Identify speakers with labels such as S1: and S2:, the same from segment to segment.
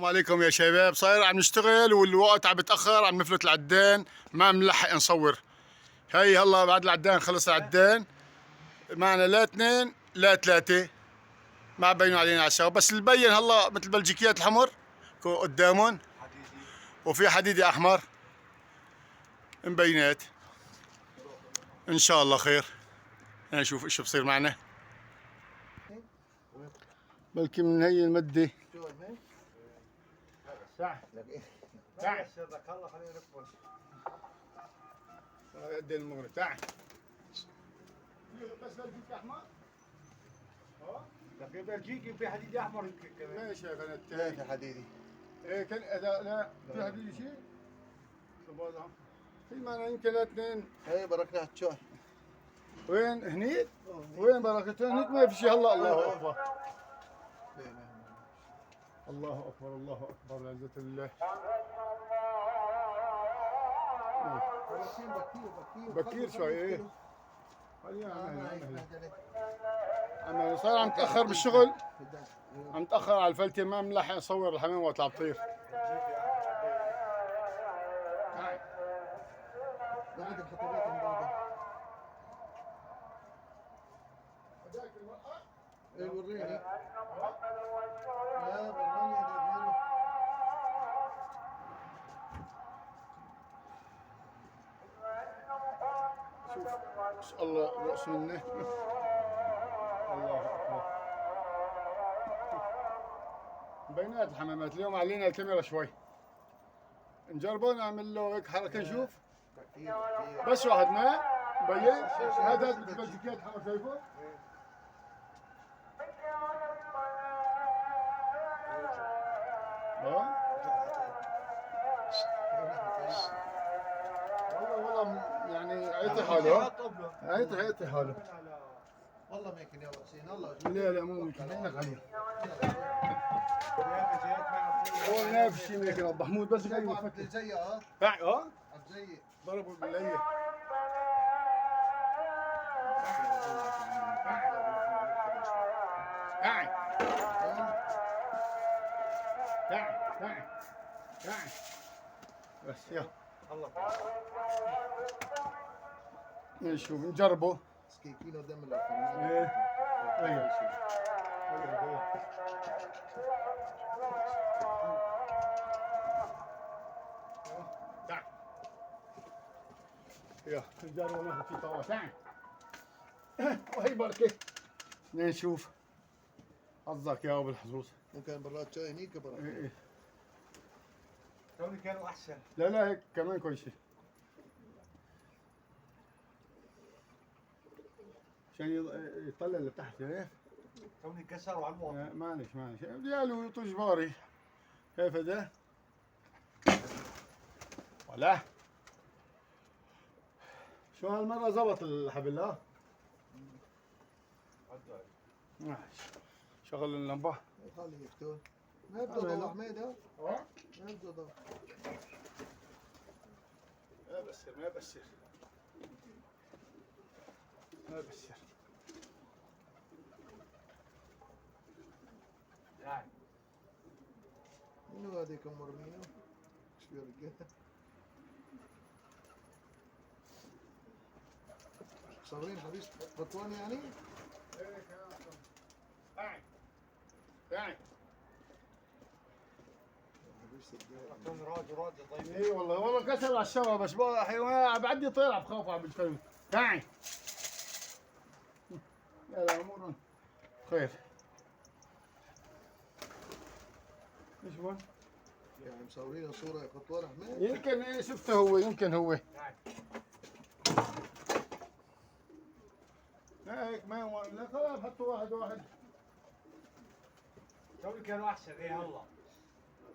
S1: السلام عليكم يا شباب. صاير عم نشتغل والوقت عم بتأخر، عم نفلت العدان، ما بنلحق نصور. هي هلا بعد العدان خلص العدان، معنا لا اثنين لا ثلاثة، ما بينوا علينا على الشغل، بس اللي بين هلا مثل بلجيكيات الحمر قدامهم، وفي حديدي أحمر مبينات. إن شاء الله خير، نشوف إيش بصير معنا. بلكي من هي المدة صح. تعال الله خلينا نكبر. قد المغرب تعال. بس بلجيكي احمر؟
S2: في بلجيكي في حديد احمر يمكن كمان.
S1: ماشي يا بنات.
S3: لا في حديدي.
S1: ايه كان لا في حديدي شيء؟ في معنا يمكن اثنين.
S3: هي بركة شوي.
S1: وين هنيك؟ وين بركته؟ هنيك ما في شيء. هلا الله اكبر. الله اكبر الله اكبر لعزة الله. بكير شوي. ايه انا صار عم تاخر بالشغل، عم تاخر على الفلتة، ما ملحق اصور الحمام وقت عم تطير.
S3: بعد الخطوات من بعدها. ايه وريني. لا براني انا
S1: شوف ما شاء الله رأس منه. الله اكبر. بينات الحمامات اليوم علينا الكاميرا شوي، نجربه نعمل له هيك حركه نشوف. بس واحد ما مبين. هذا بلجيكيات حمر شايفه؟ والله يعني عيطي حاله. عيطي حاله.
S3: والله ما يمكن يا حسين الله.
S1: لا لا مو ممكن منك عليه. هو نافس شيء يمكن ابو محمود بس جاي يفكر.
S3: زي زي
S1: ضربوا بالليل. تعال تعال تعال تعال بس يلا
S2: الله
S1: نشوف نجربه.
S3: كيلو دم
S1: ايه ايوه تعال يلا نجربه ناخذ فيه طاوة. تعال وهي بركة نشوف. حظك يا ابو الحظوظ.
S3: ممكن برات شاي هنيك برا.
S1: ايه
S2: توني كانوا احسن.
S1: لا لا هيك كمان كل شيء عشان يطلع لتحت. ايه
S2: توني كسروا على الموضوع.
S1: معلش ديالو طجباري. كيف ده؟ ولا شو هالمرة زبط الحبل ها؟ ماشي شغل اللمبة.
S3: خلي يفتون. ما يبدو ابو حميد ها؟ ما يبدو.
S1: ما بسر ما بسر ما بسر.
S3: منو هذيك ام رمينو؟ ايش في رجاله؟ صابرين حبيس بطوان يعني؟
S1: ايه تعال تعال.
S2: راجل طيب.
S1: اي والله كسر على الشوا، بس بقى حيوان بعدي طير بخاف على بالفيلم. تعال لا امور خير. ايش هو؟
S3: يعني مصورين صورة خطوان حميد؟
S1: يمكن شفته هو، يمكن هو. لا هيك ما هو. لا خلاص حطوا واحد.
S2: توني كانوا احسن. ايه هلا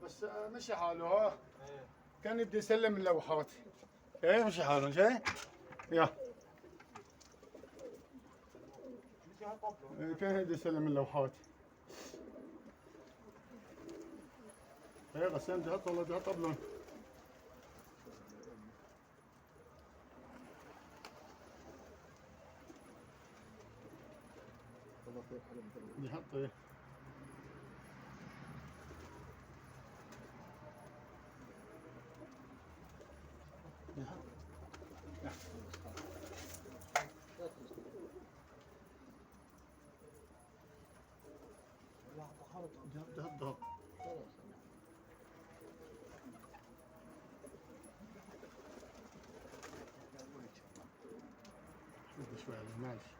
S1: بس مشي حاله ها. كان يبدي يسلم اللوحات. ايه مشي حاله شايف؟ يا كان يبدي يسلم اللوحات. ايه غسان بدي احط والله بدي احط قبلهم. بدي احط ايه ماشي.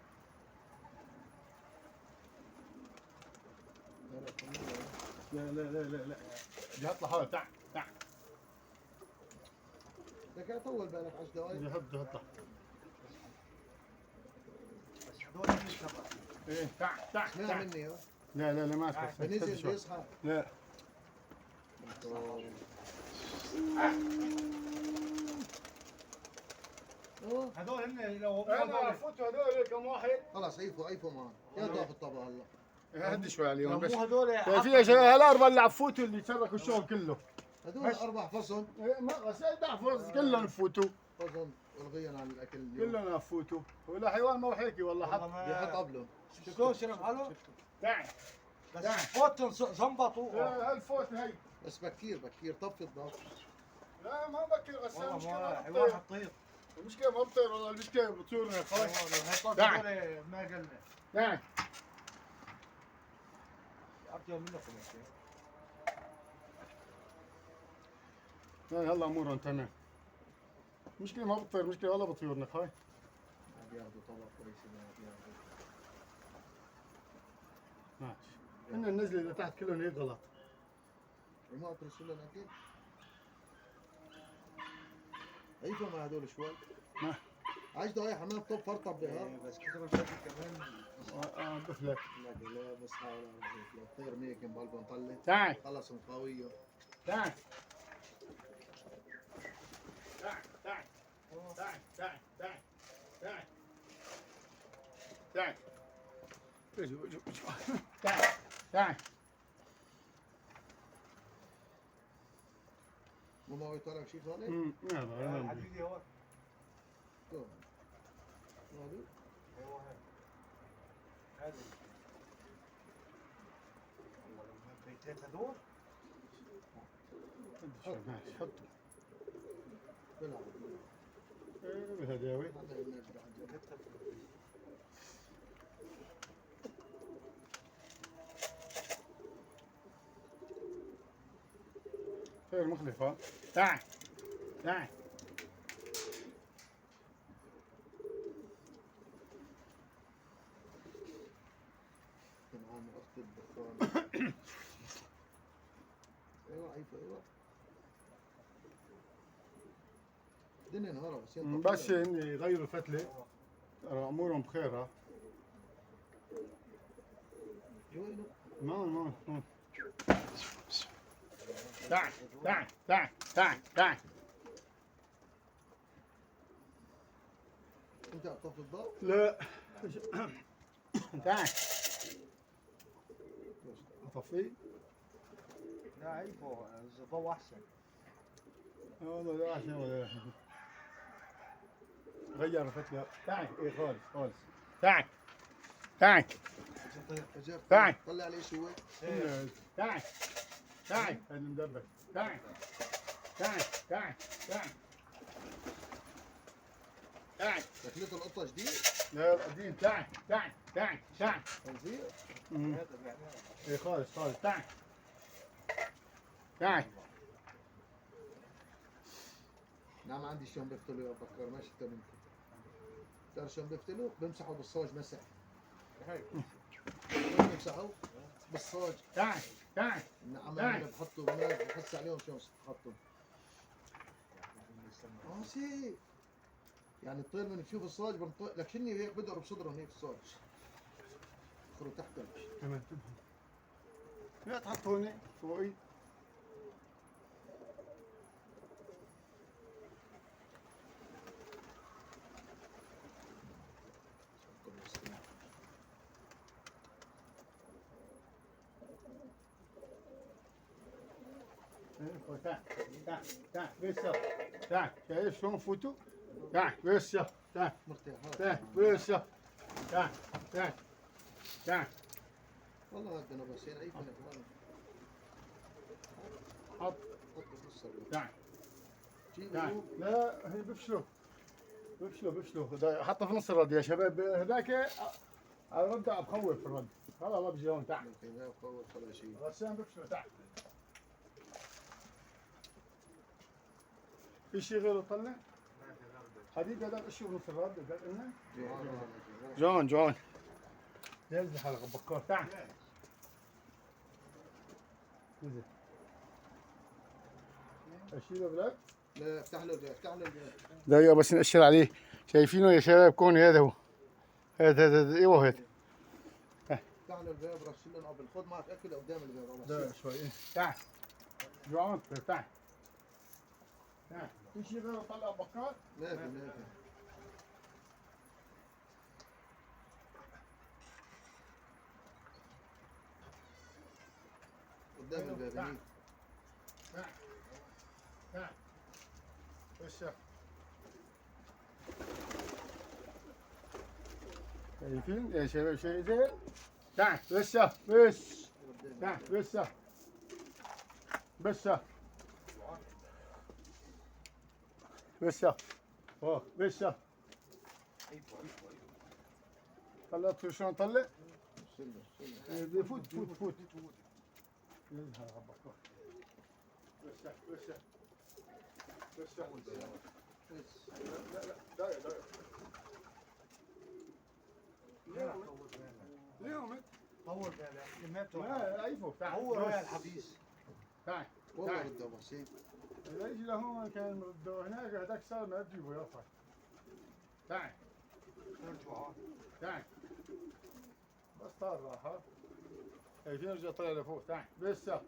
S1: لا لا لا لا لا بدي اطلع هون تعال تعال
S3: لك طول بالك 10 دقائق.
S1: بدي اطلع
S2: بس هذول اللي سبق.
S1: ايه تعال تعال
S3: اسمع
S1: تعال
S3: مني ها.
S1: لا لا لا ما اسمع
S3: بنزل بيصحى.
S1: لا
S2: هذول هن لو
S1: انا فوتوا هذول كم واحد
S3: خلاص عيفوا معه. يا تاخذ طبعا هلا.
S1: هدي شوي عليهم بس
S2: مو هذول
S1: في شباب هالاربعه اللي عفوتوا اللي تركوا الشغل كله
S3: هذول اربع فصل.
S1: إيه، ما بس بحفظ كلهم فوتوا
S3: فصل والغيا عن الاكل اليوم.
S1: كلهم فوتوا ولا حيوان ما هو هيك والله حط
S3: بيحط قبله.
S2: شفتوه شرب حاله؟
S1: تعال
S2: بس فوتهم زنبطوا.
S1: هالفوت هي
S3: بس بكير طفي الضغط.
S1: لا ما بكر غسان
S2: والله
S1: المشكله
S2: ما
S1: ما
S2: حيوان
S1: بطير
S2: حطير.
S1: المشكله ما بطير والله المشكله بطير خلاص
S2: هالطاقة
S1: تعال.
S2: هذول ما قلنا.
S1: تعال
S2: ارجو منكم يا شيخ.
S1: هلا امورهم تمام مشكله ما بتطير مشكله والله بطيورنك هاي
S3: ما بياخذوا طبق كويس ما بياخذوا.
S1: ماشي ان النزله اللي تحت كلهم هيك غلط
S3: ما اترسل لنا اكيد. عيفوا مع هذول شوي.
S1: ما
S3: 10 دقائق حمام طب فرطب بها.
S2: بس كثر الفاتي كمان.
S1: بفلك
S3: لا بس حاول لو طير ميك بقلبه نطلع.
S1: تعال
S3: خلص مقاويه.
S1: تعال تعال تعال تعال تعال تعال تعال تعال اجوا اجوا اجوا تعال تعال
S3: مو يطلع شيء خالص؟
S1: يلا
S2: الحديدي هون.
S3: هذا
S2: ايوه هذا. والله لما بيتين هذول.
S1: ماشي حطه
S3: بلعب.
S1: بالهداوي
S3: هذا الناس بعد.
S1: غير مخلفة تعال تعال
S3: معانا اخت الدخان. ايوه عيفوا ايوه. الدنيا نهارها بس
S1: بس يغيروا الفتلة ترى امورهم بخير ها
S3: وينه؟
S1: ما تعال تعال تعال تعال تعال
S3: انت طفي الضوء؟
S1: لا تعال اطفيه
S2: لا عيبه الضوء احسن.
S1: والله لا عشان ولا غير الفتلة تعال ايه خالص خالص تعال تعال تعال
S3: طلع عليه شوي.
S1: تعال تعال هذا المدبر تعال تعال تعال تعال تعال
S3: شكلته القطه جديد.
S1: لا قديم تعال تعال تعال تعال
S3: تنزيل.
S2: هذا يعني
S1: ايه خالص خالص تعال تعال
S3: نعم عندي شلون بفتلوا يا بكر ما شفته منكم. تعرف شلون بفتلوا؟ بمسحوا بالصاج مسح.
S2: هيك.
S3: وين بمسحوا؟ بالصاج.
S1: تعال تعال
S3: نعم
S1: تعال.
S3: انا بحطوا بنات بحس عليهم شلون بحطوا. سي يعني الطير من تشوف الصاج بنطق لك شني هيك بدأوا بصدرهم هيك الصاج. يدخلوا تحت.
S1: تمام لا تحط هون فوقي تعال تعال تعال بس يلا تعال شايف شلون فوتوا تعال بس يلا تعال
S3: مرتاحات.
S1: تعال بس يلا تعال تعال تعال
S3: والله ودنا بس يعني عيفنا كمان.
S1: حط
S3: حط بنص
S1: تعال
S3: جيبوا.
S1: تعال لا هي بفشلوا بفشلوا حطه في نص الرد يا شباب هذاك الرد بخوف في الرد خلاص الله بيجي هون تعال
S3: لا فوق ولا شيء.
S1: غسان بفشلوا تعال في شيء غيره طلع؟
S2: ما في غربة.
S1: حديد هذا الشيء ونص الرد هذا قلنا
S3: جوان
S1: جون نزل حلقة بكار تعال نزل اشيله بلاك
S3: لا افتح له الباب افتح له الباب
S1: دقيقة بس نأشر عليه شايفينه يا شباب كون هذا هو هذا ايوه هذا
S3: افتح له الباب رش له قبل خد معك اكل قدام الباب
S1: ده شوي تعال جون تعال تعال في شيء غير طلع بكار
S3: ما في قدام الباب هنيك
S1: تعال تعال وش شايفين يا شباب شيء زين تعال بس تعال بس اوه بس طلعت شلون طلع؟ فوت يظهر عبقى بس لا داير اليوم
S2: طول بالك ما بتوقع
S1: لا ايفو تعال
S2: هو رايح الحبيس
S1: تعال
S3: والله رده بسيط
S1: اذا يجي لهون كان مرده هناك هذاك صار ما تجيبه يا اخي تعال
S2: ارجعوا
S1: تعال بس طار راح شايفين رجع طلع لفوق تعال بس
S2: ايوه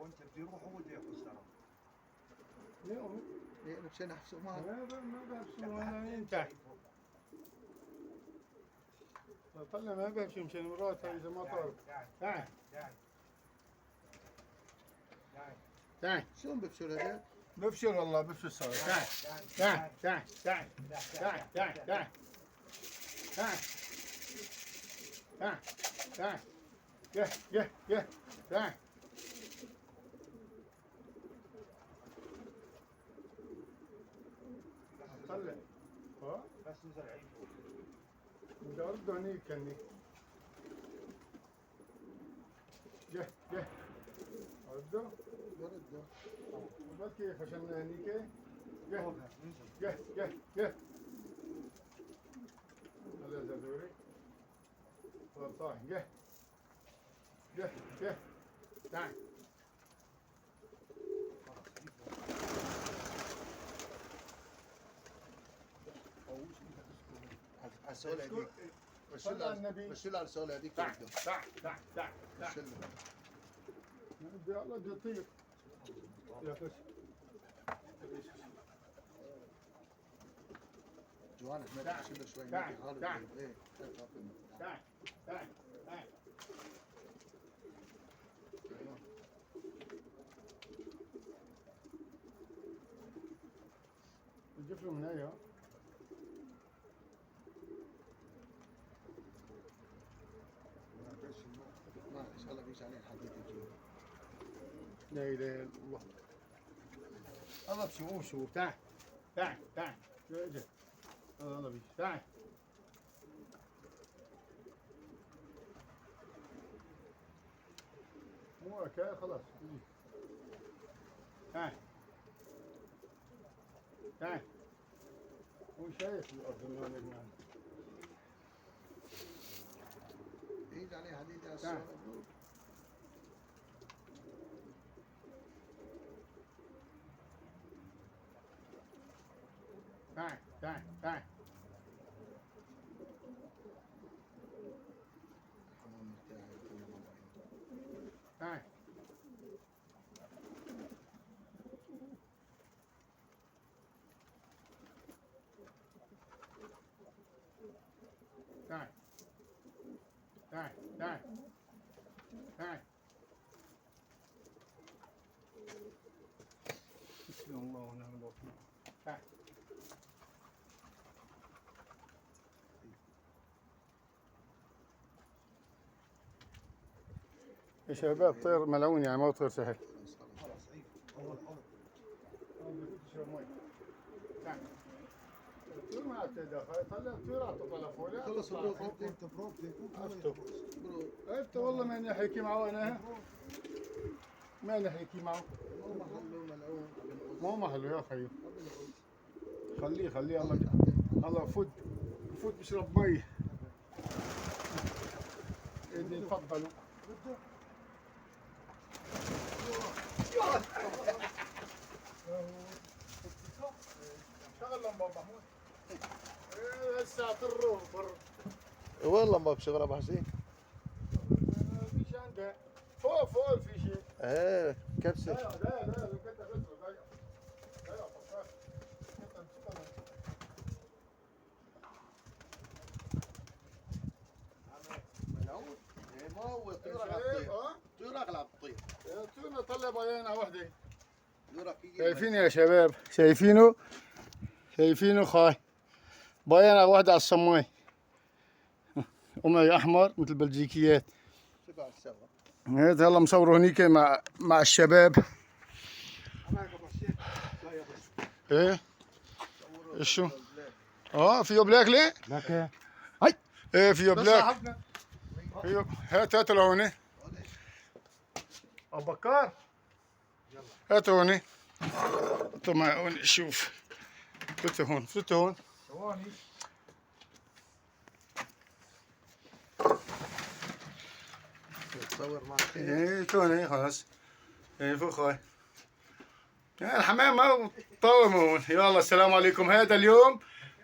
S2: انت بدي يروح هو بده ياخذ سنه
S1: اليوم
S3: يعني مشان احسب معك
S1: ما بحسوا ولا انت طلع ما بمشي مشان مرات اذا ما طار تعال تعال
S3: شلون بفشل هذا؟
S1: بفشل والله بفشل صار تعال تعال يه تعال طلع
S2: بس نزل عيفه
S1: بدي ارد هنيك كني يه ارده
S3: برده
S1: بس كيف عشان هنيك
S2: نزل
S1: يه هلا زادوري صح يه تعال
S3: على السؤال هذيك
S1: صلى على النبي
S3: بشيل على السؤال هذيك
S1: تعال
S3: برده بشيل
S1: بدي الله بدي يطير يا خش
S3: جوان احمد بشيل له شوي
S1: تعال،
S3: هيك
S1: تعال.
S3: ايه
S1: تعال نجيب له من هنا
S3: ما ان شاء الله بيجي عليه الحديد يجي
S1: لا اله الا الله الله بشوف تعال شو اجى الله بيش تعال مو اكل خلاص يجي تعال هو شايف الارض اللي هناك
S3: يجي عليه حديد على
S1: تعال.
S3: السؤال
S1: تعال
S3: الحمام بتاعي يكون موعد.
S1: تعال بسم الله ونعم الوكيل تعال يا شباب طير ملعون يعني ما طير سهل
S2: خلاص عيفه اول
S1: تشرب مي تعال طير ما تدخل طلع طير اعطى فوق
S3: خلص
S2: بروك
S3: بروك
S2: انت بروك
S3: بروك
S1: انت والله ما نحكي معه انا ما نحكي معه
S3: مو محله ملعون
S1: مو محله يا خيو خليه الله فوت بيشرب مي. ايدي تفضلوا. شغل لمبه محمود. هسه تروح بر.
S3: وين لما بشغل ابو حسين؟
S1: فيش عنده فوق في شيء.
S3: ايه كبسه.
S1: لا
S3: ما هو طيور على طيور اغلب الطير.
S1: طيور طلع بيانه وحده.
S3: طيورك يجي
S1: شايفين يا شباب؟ شايفينه خاي بيانه وحده على السماي. قمعي احمر مثل البلجيكيات.
S3: شبع السوا.
S1: هذا هلا مصوره هنيك مع الشباب. ايه شو؟ فيه بلاك ليه؟
S2: لك
S1: ايه فيه بلاك. فيه هات لهوني. ابو بكر هات هوني. طبعا هون شوف. فوت هون.
S2: ثواني.
S3: تصور معك.
S1: ايه توني خلاص. ايه فوق خاي. الحمام ما طاوم هون. يلا السلام عليكم. هذا اليوم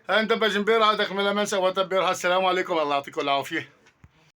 S1: هندبج امبارح هذاك من لمنسى وتبرها. السلام عليكم الله يعطيكم العافيه.